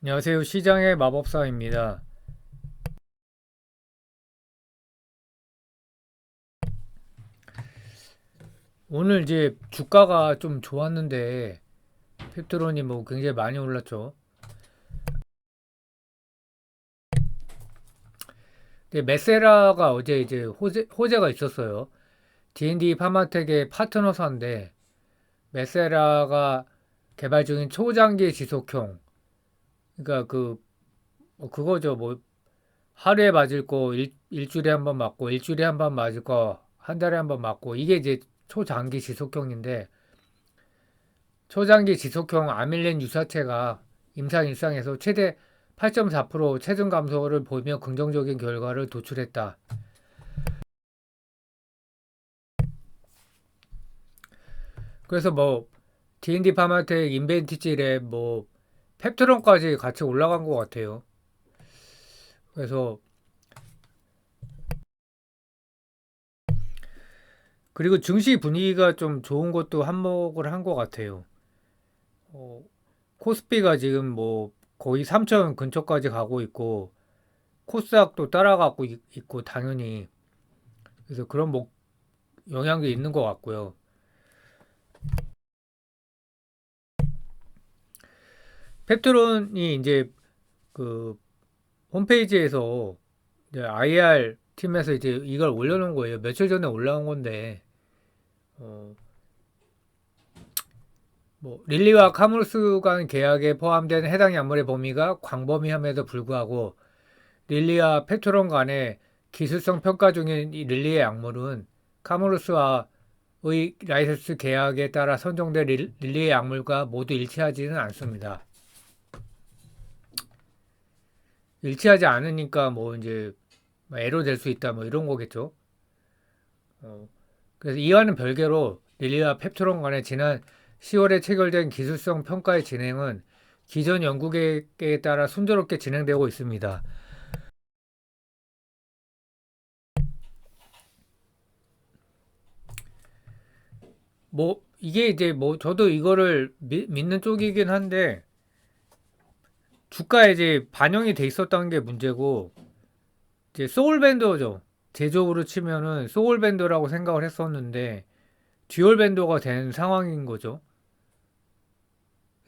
안녕하세요. 시장의 마법사입니다. 오늘 이제 주가가 좀 좋았는데 펩트론이 뭐 굉장히 많이 올랐죠. 근데 메세라가 어제 이제 호재가 있었어요. D&D 파마텍의 파트너사인데 메세라가 개발 중인 초장기 지속형, 그러니까 그거죠. 뭐 하루에 맞을 거 일주일에 한 번 맞고 일주일에 한 번 맞을 거 한 달에 한 번 맞고, 이게 이제 초장기 지속형인데, 초장기 지속형 아밀린 유사체가 임상 일상에서 최대 8.4% 체중 감소를 보이며 긍정적인 결과를 도출했다. 그래서 뭐 D&D 파마텍 인벤티지에 뭐 펩트론까지 같이 올라간 것 같아요. 그래서 그리고 증시 분위기가 좀 좋은 것도 한몫을 한 것 같아요. 어, 코스피가 지금 뭐 거의 3천 근처까지 가고 있고, 코스닥도 따라가고 있고 당연히. 그래서 그런 뭐 영향도 있는 것 같고요. 펩트론이 이제 그 홈페이지에서 이제 IR 팀에서 이제 이걸 올려놓은 거예요. 며칠 전에 올라온 건데, 어, 뭐 릴리와 카무스 간 계약에 포함된 해당 약물의 범위가 광범위함에도 불구하고 릴리와 펩트론 간의 기술성 평가 중인 이 릴리의 약물은 카무루스와의 라이센스 계약에 따라 선정된 릴리의 약물과 모두 일치하지는 않습니다. 일치하지 않으니까 뭐 이제 애로 될 수 있다 뭐 이런 거겠죠. 어, 그래서 이와는 별개로 릴리와 펩트론 간의 지난 10월에 체결된 기술성 평가의 진행은 기존 연구 계획에 따라 순조롭게 진행되고 있습니다. 뭐 이게 이제 뭐 저도 이거를 믿는 쪽이긴 한데, 주가에 이제 반영이 돼 있었다는 게 문제고, 이제 소울밴더죠. 제조업으로 치면은 소울밴더라고 생각을 했었는데 듀얼밴더가 된 상황인 거죠.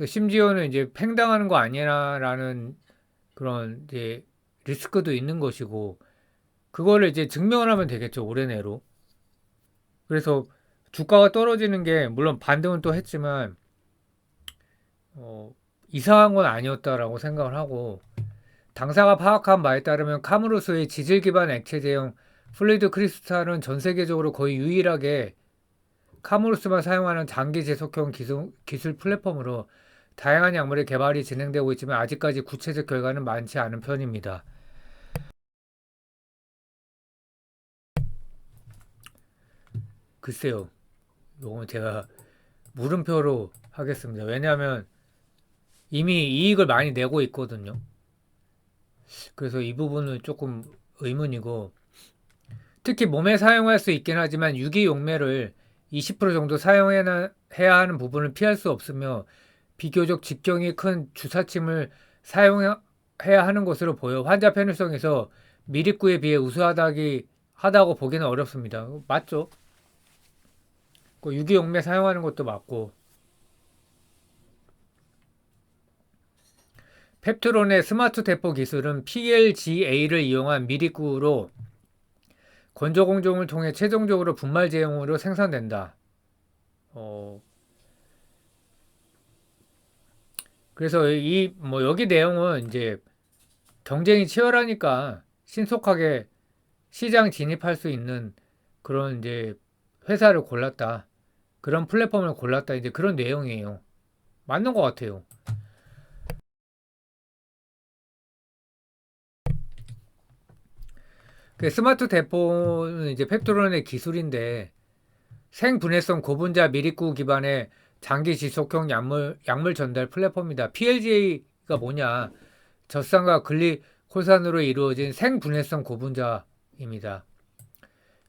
심지어는 이제 팽당하는 거 아니라라는 그런 이제 리스크도 있는 것이고, 그거를 이제 증명을 하면 되겠죠, 올해 내로. 그래서 주가가 떨어지는 게 물론 반등은 또 했지만 어, 이상한 건 아니었다라고 생각을 하고, 당사가 파악한 바에 따르면 카무루스의 지질 기반 액체 제형 플루이드 크리스탈은 전 세계적으로 거의 유일하게 카무루스만 사용하는 장기 지속형 기술 플랫폼으로 다양한 약물의 개발이 진행되고 있지만 아직까지 구체적 결과는 많지 않은 편입니다. 글쎄요, 이건 제가 물음표로 하겠습니다. 왜냐하면 이미 이익을 많이 내고 있거든요. 그래서 이 부분은 조금 의문이고, 특히 몸에 사용할 수 있긴 하지만 유기용매를 20% 정도 사용해야 하는 부분을 피할 수 없으며 비교적 직경이 큰 주사침을 사용해야 하는 것으로 보여 환자 편의성에서 미립구에 비해 우수하다고 보기는 어렵습니다. 맞죠? 그 유기용매 사용하는 것도 맞고, 펩트론의 스마트 대포 기술은 PLGA를 이용한 미립구로 건조 공정을 통해 최종적으로 분말 제형으로 생산된다. 어, 그래서 이 뭐 여기 내용은 이제 경쟁이 치열하니까 신속하게 시장 진입할 수 있는 그런 이제 회사를 골랐다. 그런 플랫폼을 골랐다. 이제 그런 내용이에요. 맞는 것 같아요. 그 스마트 대포는 이제 펩트론의 기술인데, 생분해성 고분자 미립구 기반의 장기 지속형 약물 전달 플랫폼이다. PLGA가 뭐냐? 젖산과 글리콜산으로 이루어진 생분해성 고분자입니다.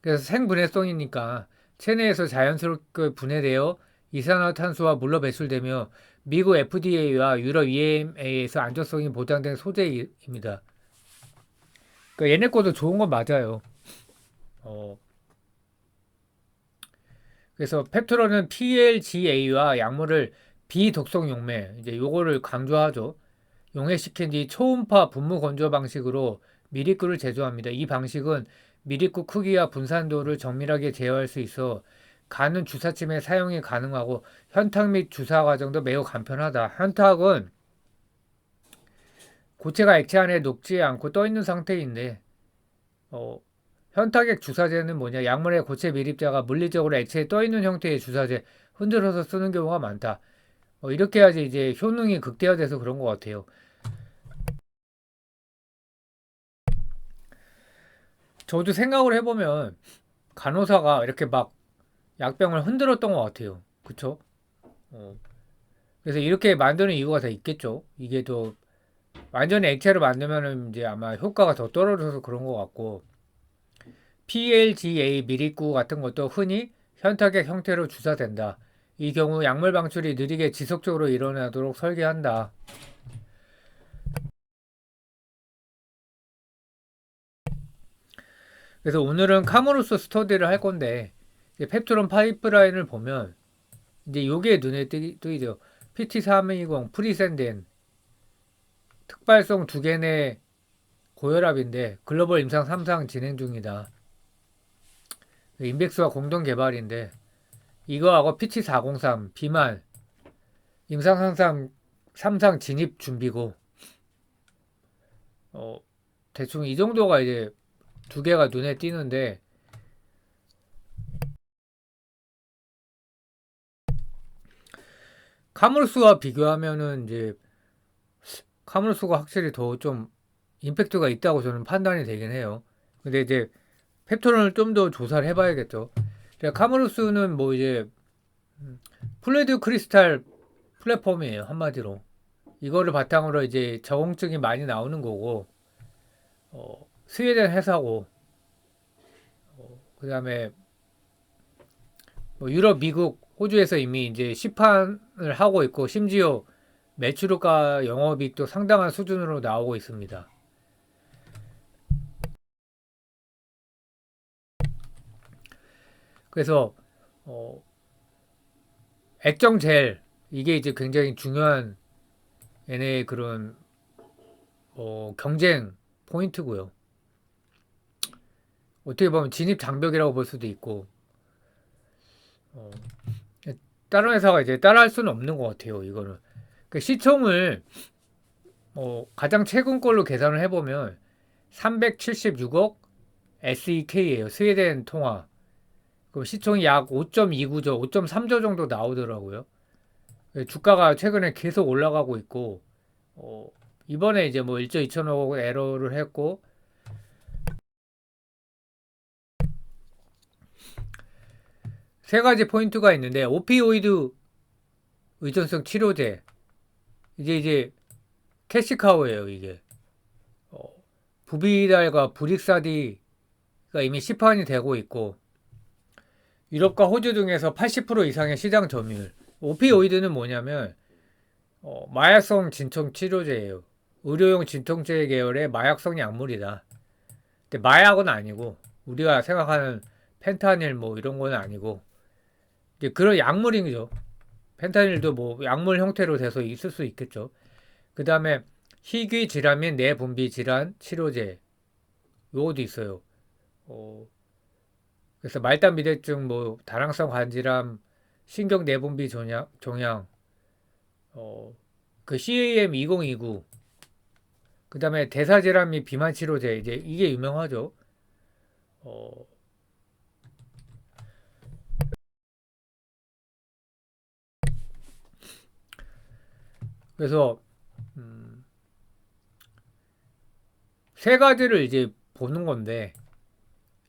그래서 생분해성이니까 체내에서 자연스럽게 분해되어 이산화탄소와 물로 배출되며 미국 FDA와 유럽 EMA에서 안전성이 보장된 소재입니다. 그러니까 얘네 것도 좋은 건 맞아요. 어, 그래서 펩토로는 PLGA와 약물을 비독성 용매, 이제 요거를 강조하죠. 용해시킨 뒤 초음파 분무 건조 방식으로 미립구를 제조합니다. 이 방식은 미립구 크기와 분산도를 정밀하게 제어할 수 있어 가는 주사침에 사용이 가능하고 현탁 및 주사 과정도 매우 간편하다. 현탁은 고체가 액체 안에 녹지 않고 떠 있는 상태인데 어, 현탁액 주사제는 뭐냐? 약물의 고체 미립자가 물리적으로 액체에 떠 있는 형태의 주사제 흔들어서 쓰는 경우가 많다. 이렇게 해야지 이제 효능이 극대화돼서 그런 것 같아요. 저도 생각을 해보면 간호사가 이렇게 막 약병을 흔들었던 것 같아요. 그쵸? 어, 그래서 이렇게 만드는 이유가 다 있겠죠. 이게 또 완전히 액체로 만들면은 이제 아마 효과가 더 떨어져서 그런 것 같고 PLGA 미립구 같은 것도 흔히 현탁액 형태로 주사된다. 이 경우 약물 방출이 느리게 지속적으로 일어나도록 설계한다. 그래서 오늘은 카모루스 스터디를 할 건데 펩토론 파이프라인을 보면 이제 요게 눈에 뜨이죠. PT320 프리센덴 특발성 두 개 내 고혈압인데 글로벌 임상 3상 진행 중이다. 인백스와 공동 개발인데 이거하고 PT403 비만 임상 3상 진입 준비고 어, 대충 이 정도가 이제 두 개가 눈에 띄는데 카물수와 비교하면은 이제 카물수가 확실히 더 좀 임팩트가 있다고 저는 판단이 되긴 해요. 근데 이제 펩토론을 좀 더 조사를 해봐야겠죠. 카물루스는 뭐 이제 플루이드 크리스탈 플랫폼이에요, 한마디로. 이거를 바탕으로 이제 저공증이 많이 나오는 거고, 스웨덴 회사고, 그 다음에 뭐 유럽, 미국, 호주에서 이미 이제 시판을 하고 있고, 심지어 매출가 영업이익도 상당한 수준으로 나오고 있습니다. 그래서 어, 액정 젤 이게 이제 굉장히 중요한 얘네의 그런 경쟁 포인트고요. 어떻게 보면 진입 장벽이라고 볼 수도 있고 어, 다른 회사가 이제 따라할 수는 없는 것 같아요. 이거는 그 시총을 가장 최근 걸로 계산을 해보면 376억 SEK예요. 스웨덴 통화. 그럼 시총이 약 5.29조, 5.3조 정도 나오더라고요. 주가가 최근에 계속 올라가고 있고 어, 이번에 이제 뭐 1조 2천억 에러를 했고 세 가지 포인트가 있는데 오피오이드 의존성 치료제 이제 캐시카우예요 이게 어, 부비달과 브릭사디가 이미 시판이 되고 있고 유럽과 호주 등에서 80% 이상의 시장 점유율 오피오이드는 뭐냐면 마약성 진통 치료제예요. 의료용 진통제 계열의 마약성 약물이다. 근데 마약은 아니고 우리가 생각하는 펜타닐 뭐 이런 건 아니고 이제 그런 약물이죠. 펜타닐도 뭐 약물 형태로 돼서 있을 수 있겠죠. 그 다음에 희귀 질환 및 내분비 질환 치료제 요것도 있어요. 어, 그래서 말단 비대증, 뭐 다낭성 간질환, 신경 내분비 종양, 어, 그 CAM 2029, 그 다음에 대사질환 및 비만 치료제 이제 이게 유명하죠. 어, 그래서 세 가지를 이제 보는 건데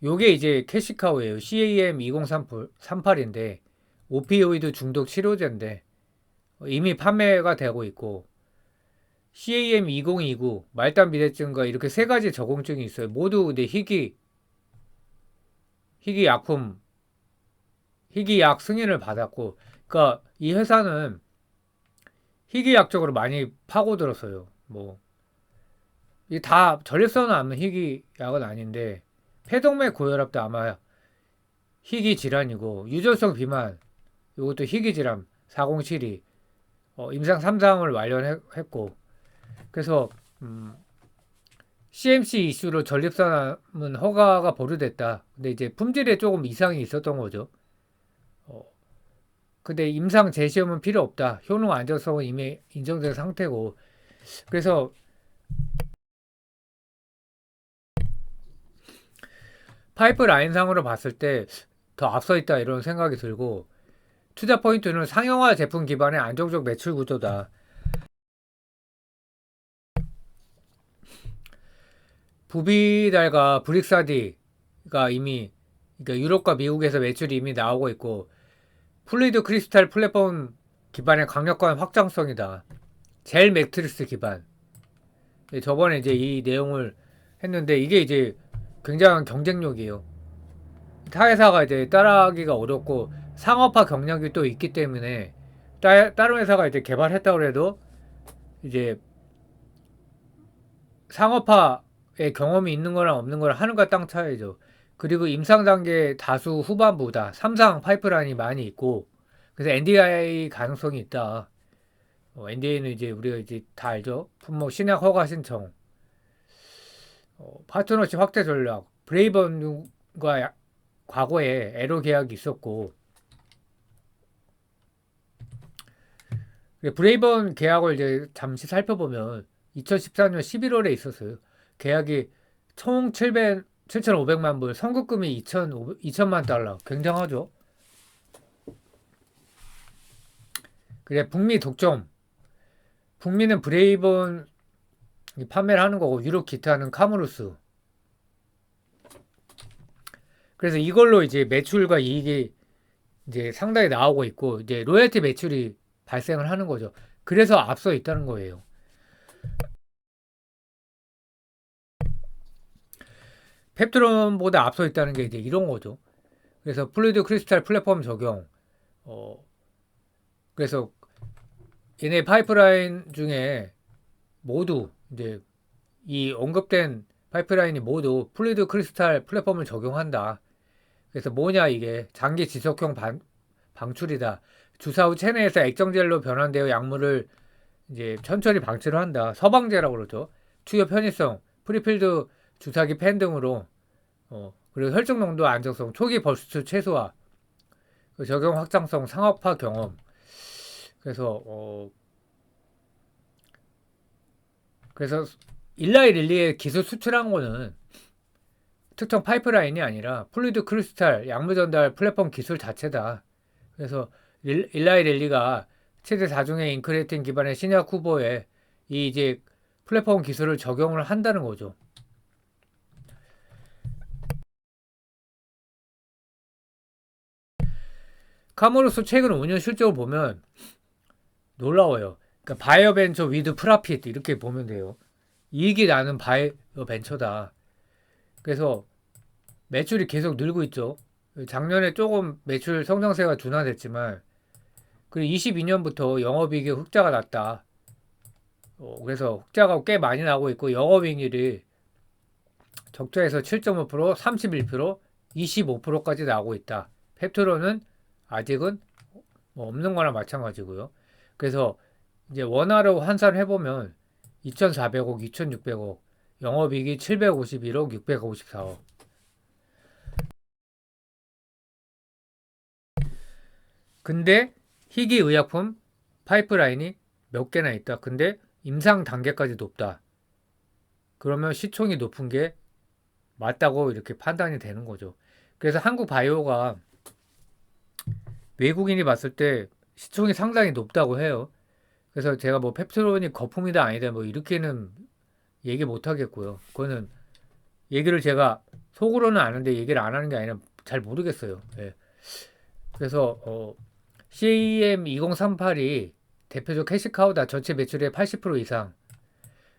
요게 이제 캐시카우예요. CAM 2038인데 오피오이드 중독 치료제인데 이미 판매가 되고 있고 CAM 2029 말단 비대증과 이렇게 세 가지 저공증이 있어요. 모두 근데 희귀 약품 희귀 약 승인을 받았고 그러니까 이 회사는 희귀약적으로 많이 파고들었어요. 뭐 이게 다 전립선은 아마 희귀약은 아닌데 폐동맥 고혈압도 아마 희귀 질환이고 유전성 비만 이것도 희귀 질환 4072 임상 3상을 완료했고 그래서 CMC 이슈로 전립선암은 허가가 보류됐다. 근데 이제 품질에 조금 이상이 있었던 거죠. 어, 근데 임상 재시험은 필요 없다. 효능 안전성은 이미 인정된 상태고 그래서 파이프라인상으로 봤을 때 더 앞서 있다 이런 생각이 들고 투자 포인트는 상용화 제품 기반의 안정적 매출 구조다. 부비달과 브릭사디가 이미 그러니까 유럽과 미국에서 매출이 이미 나오고 있고 플루이드 크리스탈 플랫폼 기반의 강력한 확장성이다. 젤 매트리스 기반. 저번에 이제 이 내용을 했는데 이게 이제 굉장한 경쟁력이에요. 타 회사가 이제 따라하기가 어렵고 상업화 경력이 또 있기 때문에 다른 회사가 이제 개발했다고 해도 이제 상업화의 경험이 있는 거랑 없는 거랑 하늘과 땅 차이죠. 그리고 임상 단계 다수 후반부다. 3상 파이프라인이 많이 있고 그래서 NDA 가능성이 있다. NDA는 이제 우리가 이제 다 알죠. 품목 신약 허가 신청, 파트너십 확대 전략, 브레이번과 과거에 에로 계약이 있었고 브레이번 계약을 이제 잠시 살펴보면 2014년 11월에 있었어요. 계약이 총 7,500만 불, 선급금이 2천만 달러. 굉장하죠. 그래, 북미 독점. 북미는 브레이번 판매를 하는 거고, 유럽 기타는 카무루스. 그래서 이걸로 이제 매출과 이익이 이제 상당히 나오고 있고, 이제 로열티 매출이 발생을 하는 거죠. 그래서 앞서 있다는 거예요. 펩트론보다 앞서 있다는 게 이제 이런 거죠. 그래서 플루이드 크리스탈 플랫폼 적용. 어, 그래서 얘네 파이프라인 중에 모두 이제 이 언급된 파이프라인이 모두 플루이드 크리스탈 플랫폼을 적용한다. 그래서 뭐냐 이게 장기 지속형 방출이다. 주사 후 체내에서 액정젤로 변환되어 약물을 이제 천천히 방출을 한다. 서방제라고 그러죠. 투여 편의성, 프리필드 주사기 펜 등으로 그리고 혈중 농도 안정성, 초기 벌스트 최소화, 그 적용 확장성, 상업화 경험. 그래서 그래서 일라이 릴리의 기술 수출한 거는 특정 파이프라인이 아니라 플루이드 크리스탈 약물 전달 플랫폼 기술 자체다. 그래서 일라이 릴리가 최대 4중의 인크레틴 기반의 신약 후보에 이 이제 플랫폼 기술을 적용을 한다는 거죠. 카모로스 최근 5년 실적을 보면 놀라워요. 그러니까 바이오 벤처 위드 프라핏 이렇게 보면 돼요. 이익이 나는 바이오 벤처다. 그래서 매출이 계속 늘고 있죠. 작년에 조금 매출 성장세가 둔화됐지만 그리고 22년부터 영업이익이 흑자가 났다. 그래서 흑자가 꽤 많이 나고 있고 영업이익률이 적자에서 7.5%, 31%, 25%까지 나오고 있다. 펩트로는 아직은 뭐 없는 거나 마찬가지고요. 그래서 이제 원화로 환산을 해보면 2,400억, 2,600억, 영업이익이 751억, 654억. 근데 희귀 의약품 파이프라인이 몇 개나 있다. 근데 임상 단계까지 높다. 그러면 시총이 높은 게 맞다고 이렇게 판단이 되는 거죠. 그래서 한국 바이오가 외국인이 봤을 때 시총이 상당히 높다고 해요. 그래서 제가 뭐 펩트론이 거품이다 아니다 뭐 이렇게는 얘기 못 하겠고요. 그거는 얘기를 제가 속으로는 아는데 얘기를 안 하는 게 아니라 잘 모르겠어요. 예. 그래서 CEM2038이 대표적 캐시카우다. 전체 매출의 80% 이상.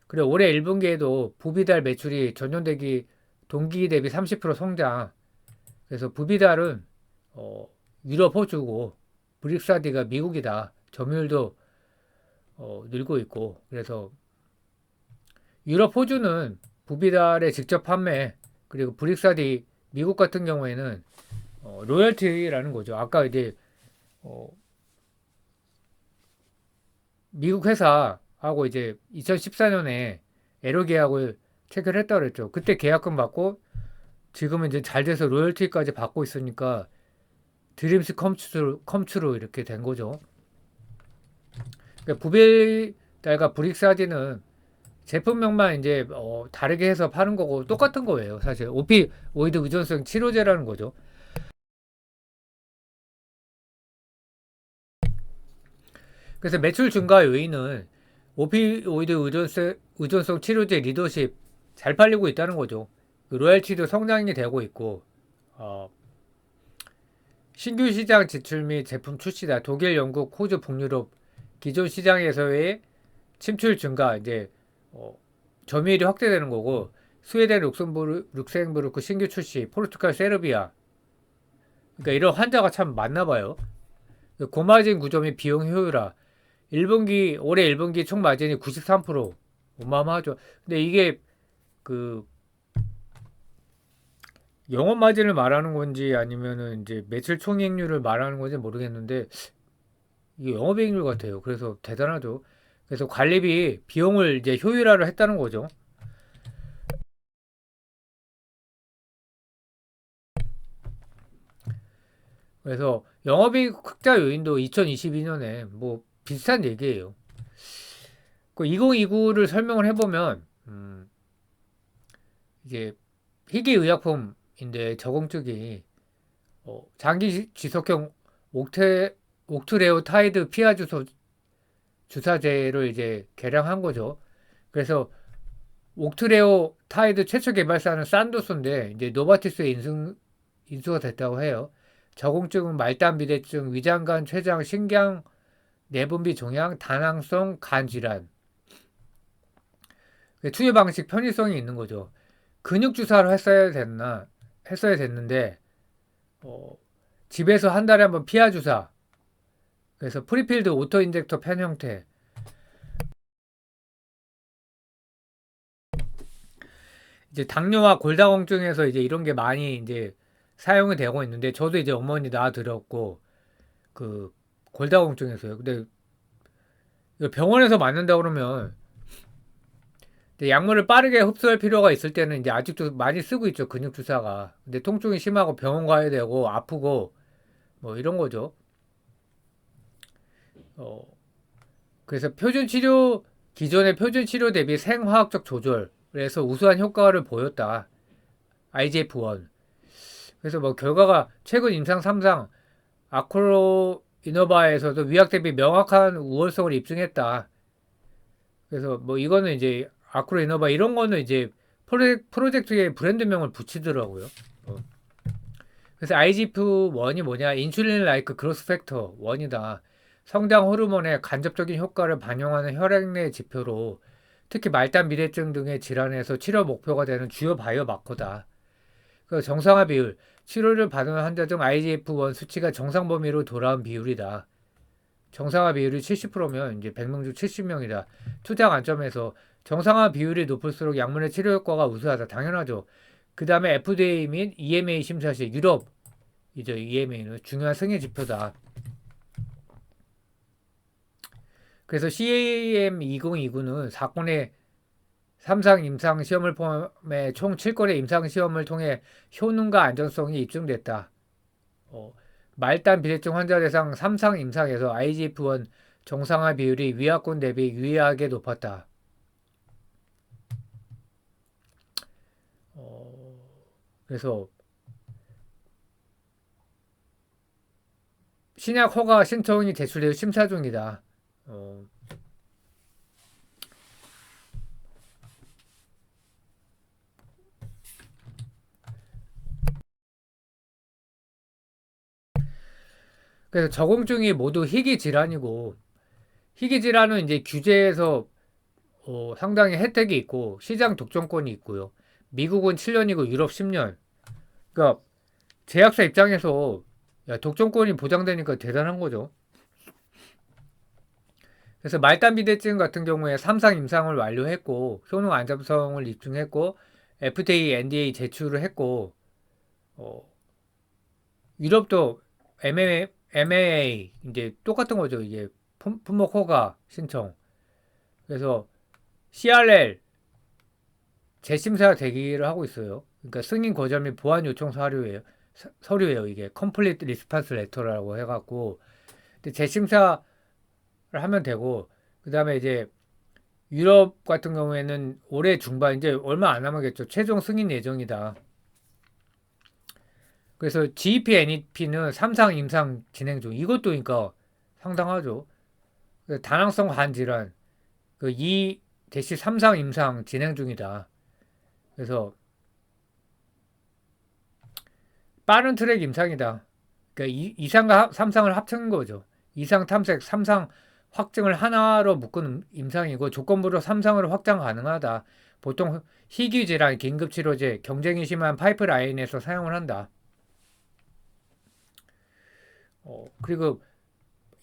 그리고 올해 1분기에도 부비달 매출이 전년 대비 동기 대비 30% 성장. 그래서 부비달은 유럽 호주고 브릭사디가 미국이다. 점유율도 늘고 있고, 그래서 유럽 호주는 부비달의 직접 판매, 그리고 브릭사디 미국 같은 경우에는 로열티라는 거죠. 아까 이제 어, 미국 회사하고 이제 2014년에 에로 계약을 체결했다고 그랬죠. 그때 계약금 받고 지금은 이제 잘 돼서 로열티까지 받고 있으니까 드림스 컴추로 이렇게 된 거죠. 그러니까 부비달과 브릭사디는 제품명만 이제 다르게 해서 파는 거고 똑같은 거예요. 사실 오피오이드 의존성 치료제라는 거죠. 그래서 매출 증가 요인은 오피오이드 의존성 치료제 리더십 잘 팔리고 있다는 거죠. 그 로열티도 성장이 되고 있고 어, 신규 시장 진출 및 제품 출시다. 독일, 영국, 호주, 북유럽 기존 시장에서의 침출 증가 이제 어, 점유율이 확대되는 거고 스웨덴, 룩셈부르크 신규 출시, 포르투갈, 세르비아 그러니까 이런 환자가 참 많나 봐요. 고마진 구조 및 비용 효율화 올해 1분기 총 마진이 93% 어마어마하죠. 근데 이게 그 영업 마진을 말하는 건지 아니면은 이제 매출 총이익률을 말하는 건지 모르겠는데 이게 영업이익률 같아요. 그래서 대단하죠. 그래서 관리비 비용을 이제 효율화를 했다는 거죠. 그래서 영업이익 흑자 요인도 2022년에 뭐 비슷한 얘기예요. 그 2029를 설명을 해보면 이게 희귀의약품인데 적응증이 장기 지속형 옥트레오타이드 피하 주사제를 이제 개량한 거죠. 그래서 옥트레오타이드 최초 개발사는 산도스인데 이제 노바티스에 인수가 됐다고 해요. 적응증은 말단 비대증, 위장관 췌장, 신경 내분비 종양, 다낭성 간 질환. 투여 방식 편의성이 있는 거죠. 근육 주사를 했어야 됐는데 어, 집에서 한 달에 한번 피하 주사. 그래서 프리필드 오토 인젝터 펜 형태. 이제 당뇨와 골다공증에서 이제 이런 게 많이 이제 사용이 되고 있는데 저도 이제 어머니 낳아드렸고 그 골다공증에서요. 근데 병원에서 맞는다 그러면 약물을 빠르게 흡수할 필요가 있을 때는 이제 아직도 많이 쓰고 있죠. 근육 주사가. 근데 통증이 심하고 병원 가야 되고 아프고 뭐 이런 거죠. 어, 그래서 기존의 표준 치료 대비 생화학적 조절. 그래서 우수한 효과를 보였다. IGF-1. 그래서 뭐 결과가 최근 임상 3상 아크로 이노바에서도 위약 대비 명확한 우월성을 입증했다. 그래서 뭐 이거는 이제 아크로 이노바 이런 거는 이제 프로젝트에 브랜드명을 붙이더라고요. 어. 그래서 IGF-1이 뭐냐? 인슐린 라이크 그로스 팩터 1이다. 성장 호르몬의 간접적인 효과를 반영하는 혈액 내 지표로 특히 말단 미래증 등의 질환에서 치료 목표가 되는 주요 바이오 마커다. 그 정상화 비율, 치료를 받은 환자 중 IGF-1 수치가 정상 범위로 돌아온 비율이다. 정상화 비율이 70%면 이제 100명 중 70명이다. 투자 관점에서 정상화 비율이 높을수록 약물의 치료 효과가 우수하다. 당연하죠. 그 다음에 FDA 및 EMA 심사 시 유럽이죠. EMA는 중요한 승인 지표다. 그래서 CAM 2029는 사건의 3상 임상 시험을 포함해 총 7건의 임상 시험을 통해 효능과 안전성이 입증됐다. 말단 비대증 환자 대상 3상 임상에서 IGF-1 정상화 비율이 위약군 대비 유의하게 높았다. 그래서 신약 허가 신청이 제출되어 심사 중이다. 그래서 적응증이 모두 희귀 질환이고 희귀 질환은 이제 규제에서 상당히 혜택이 있고 시장 독점권이 있고요. 미국은 7년이고 유럽 10년. 그러니까 제약사 입장에서 야, 독점권이 보장되니까 대단한 거죠. 그래서 말단 비대증 같은 경우에 3상 임상을 완료했고 효능 안정성을 입증했고 FDA, NDA 제출을 했고 어, 유럽도 MAA 이제 똑같은 거죠. 이게 품목 허가 신청. 그래서 CRL 재심사 대기를 하고 있어요. 그러니까 승인 거절 및 보완 요청 서류예요. 이게 컴플리트 리스판스 레터라고 해갖고 근데 재심사를 하면 되고 그다음에 이제 유럽 같은 경우에는 올해 중반 이제 얼마 안 남았겠죠. 최종 승인 예정이다. 그래서 GEP, NEP는 3상 임상 진행 중. 이것도 그러니까 상당하죠. 다낭성 간질환 그 2-3상 임상 진행 중이다. 그래서 빠른 트랙 임상이다. 그러니까 2상과 3상을 합친 거죠. 2상 탐색, 3상 확증을 하나로 묶은 임상이고 조건부로 3상으로 확장 가능하다. 보통 희귀질환, 긴급치료제, 경쟁이 심한 파이프라인에서 사용을 한다. 그리고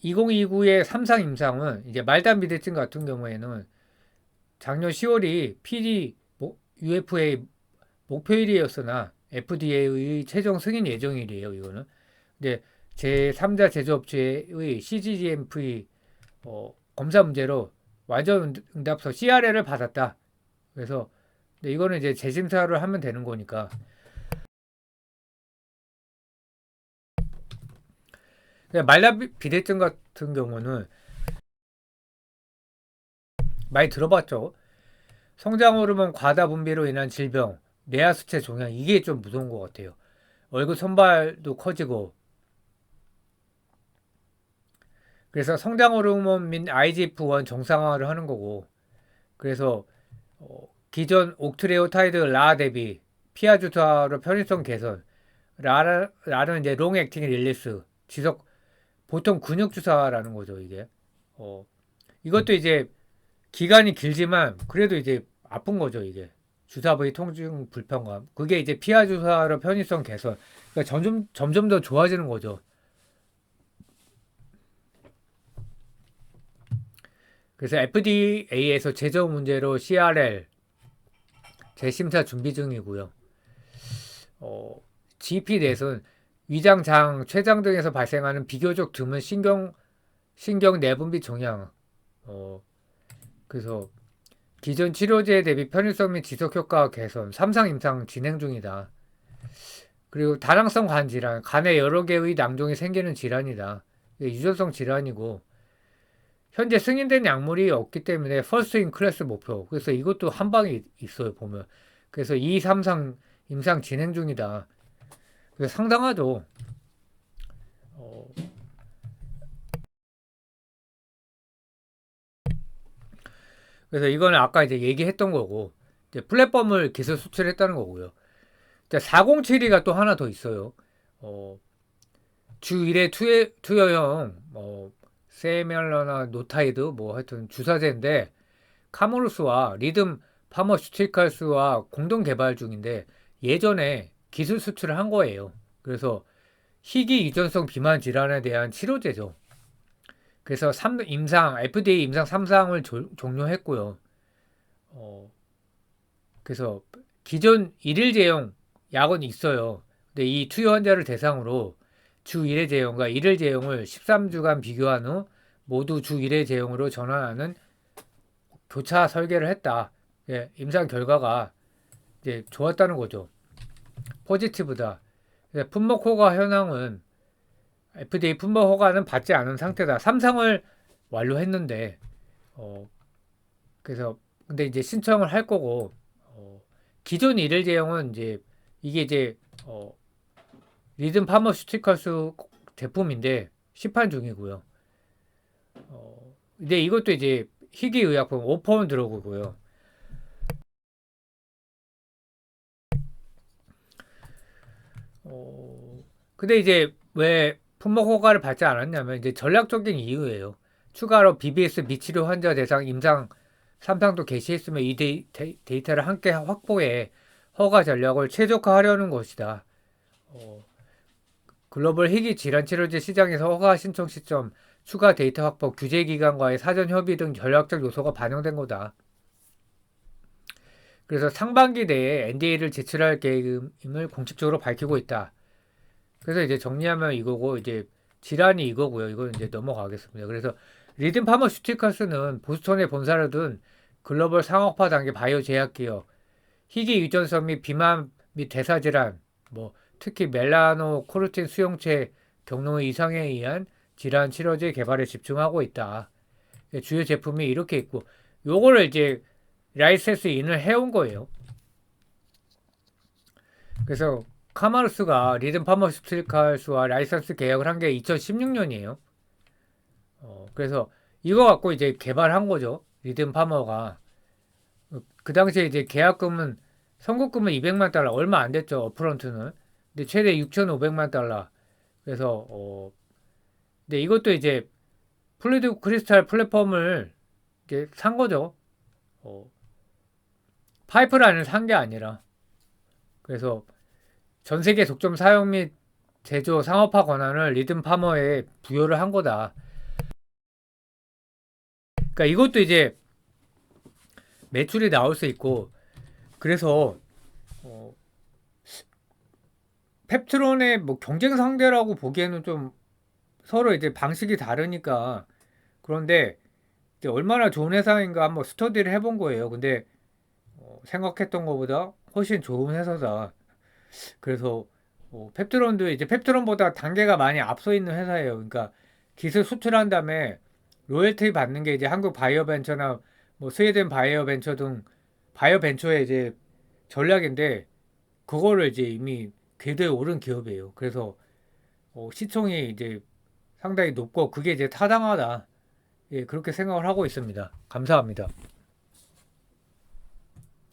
2029의 3상 임상은 이제 말단 비대증 같은 경우에는 작년 10월이 UFA 목표일이었으나 FDA의 최종 승인 예정일이에요. 이거는. 근데 제3자 제조업체의 CGMP 검사 문제로 완전 응답서 CRL을 받았다. 그래서 근데 이거는 이제 재심사를 하면 되는 거니까. 말단 비대증 같은 경우는 많이 들어봤죠. 성장 호르몬 과다 분비로 인한 질병, 뇌하수체 종양 이게 좀 무서운 것 같아요. 얼굴 손발도 커지고 그래서 성장 호르몬 및 IGF-1 정상화를 하는 거고 그래서 기존 옥트레오타이드 라 대비 피하 주사로 편의성 개선 라는 이제 롱 액팅 릴리스 지속 보통 근육 주사라는 거죠 이게 이것도 이제 기간이 길지만 그래도 이제 아픈 거죠 이게 주사 부위 통증 불편감 그게 이제 피하 주사로 편의성 개선 그러니까 점점 더 좋아지는 거죠. 그래서 FDA에서 제조 문제로 CRL 재심사 준비 중이고요. GP 내에서는 위장, 장, 췌장 등에서 발생하는 비교적 드문 신경 내분비 종양. 그래서 기존 치료제 대비 편의성 및 지속 효과 개선, 3상 임상 진행 중이다. 그리고 다낭성 간 질환, 간에 여러 개의 낭종이 생기는 질환이다. 유전성 질환이고 현재 승인된 약물이 없기 때문에 퍼스트 인 클래스 목표. 그래서 이것도 한 방에 있어요, 보면. 그래서 2, 3상 임상 진행 중이다. 그래서 상당하죠. 그래서 이거는 아까 이제 얘기했던 거고, 이제 플랫폼을 기술 수출했다는 거고요. 4072가 또 하나 더 있어요. 주 1회 투여형, 세멜러나 노타이드, 뭐 하여튼 주사제인데, 카모루스와 리듬 파머슈티컬스와 공동 개발 중인데, 예전에 기술 수출을 한 거예요. 그래서 희귀 유전성 비만 질환에 대한 치료제죠. 그래서 FDA 임상 3상을 종료했고요. 그래서 기존 일일 제형 약은 있어요. 근데 이 투여 환자를 대상으로 주 1회 제형과 일일 제형을 13주간 비교한 후 모두 주 1회 제형으로 전환하는 교차 설계를 했다. 예, 임상 결과가 이제 좋았다는 거죠. 포지티브다. 품목 허가 현황은 FDA 품목 허가는 받지 않은 상태다. 3상을 완료했는데 그래서 근데 이제 신청을 할 거고 기존 일일 제형은 이제 이게 이제 리듬 파머슈티컬스 제품인데 시판 중이고요. 근데 이것도 이제 희귀의약품 오퍼온 드러그고요. 근데 이제 왜 품목 허가를 받지 않았냐면 이제 전략적인 이유예요. 추가로 BBS 미치료 환자 대상 임상 3상도 개시했으면 이 데이터를 함께 확보해 허가 전략을 최적화하려는 것이다. 글로벌 희귀 질환 치료제 시장에서 허가 신청 시점 추가 데이터 확보, 규제 기관과의 사전 협의 등 전략적 요소가 반영된 거다. 그래서 상반기 내에 NDA를 제출할 계획임을 공식적으로 밝히고 있다. 그래서 이제 정리하면 이거고, 이제 질환이 이거고요. 이건 이제 넘어가겠습니다. 그래서 리듬 파머슈티컬스는 보스턴에 본사를 둔 글로벌 상업화 단계 바이오 제약 기업, 희귀 유전성 및 비만 및 대사 질환, 뭐 특히 멜라노 코르틴 수용체 경로 이상에 의한 질환 치료제 개발에 집중하고 있다. 주요 제품이 이렇게 있고, 요거를 이제 라이센스 인을 해온 거예요. 그래서 카마루스가 리듬 파머스틸칼스와 라이선스 계약을 한 게 2016년이에요. 그래서 이거 갖고 이제 개발한 거죠. 리듬 파머가. 그 당시에 이제 계약금은 선급금은 200만 달러 얼마 안 됐죠. 어프런트는. 근데 최대 6,500만 달러. 그래서 근데 이것도 이제 플루이드 크리스탈 플랫폼을 이제 산 거죠. 파이프라인을 산 게 아니라. 그래서 전 세계 독점 사용 및 제조 상업화 권한을 리듬 파머에 부여를 한 거다. 그러니까 이것도 이제 매출이 나올 수 있고, 그래서 펩트론의 뭐 경쟁 상대라고 보기에는 좀 서로 이제 방식이 다르니까. 그런데 이제 얼마나 좋은 회사인가 한번 스터디를 해본 거예요. 근데 생각했던 것보다 훨씬 좋은 회사다. 그래서 펩트론도 이제 펩트론보다 단계가 많이 앞서 있는 회사예요. 그러니까 기술 수출한 다음에 로열티 받는 게 이제 한국 바이오벤처나 뭐 스웨덴 바이오벤처 등 바이오벤처의 이제 전략인데, 그거를 이제 이미 궤도에 오른 기업이에요. 그래서 시총이 이제 상당히 높고 그게 이제 타당하다. 예, 그렇게 생각을 하고 있습니다. 감사합니다.